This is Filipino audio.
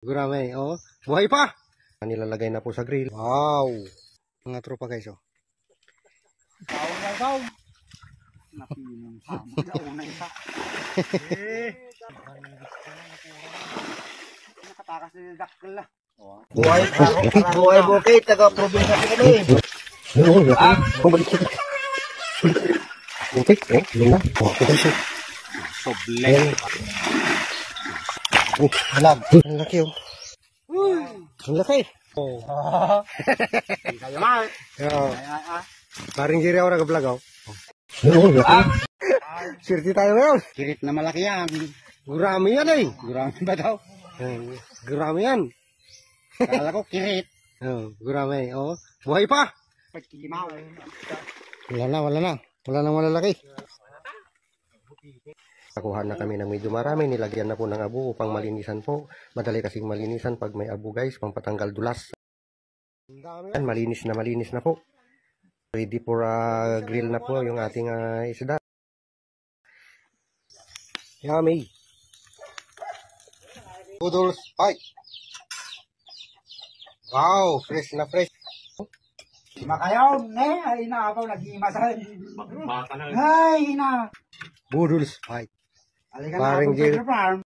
Gurame, oh. Buhay pa! Nilalagay na po sa grill. Wow! Mga tropa guys, oh. Baw. Napinong sama. Una isa. Nakatakas na yung dakkel lah. Buhay bukid, taga-probinsya kami. Okay, oh, yun na. Okay, guys, oh. Sobleng. Oh, halag. Ang laki, oh. Ang laki. Oh. Kayo man. Oh. Paring Jerry ako nag-vlog, oh. Sirti tayo ngayon. Kirit na malaki yan. Gurami yan, eh. Gurami ba daw? Gurami yan. Kala ko kirit. Oh, gurami, oh. Buhay pa! Pagkimaw. Wala na. Wala nang malalaki. Nakuha na kami ng medyo marami. Nilagyan na po ng abo upang malinisan po. Madali kasing malinisan pag may abo guys. Pang patanggal dulas. Malinis na po. Ready for grill na po yung ating isda. Yummy. Noodles pie. Wow, fresh na fresh. Makayaw, ay na ako nag-iimasan. Ay na. Noodles pie. Alikan Paring na Jerry. ako farm.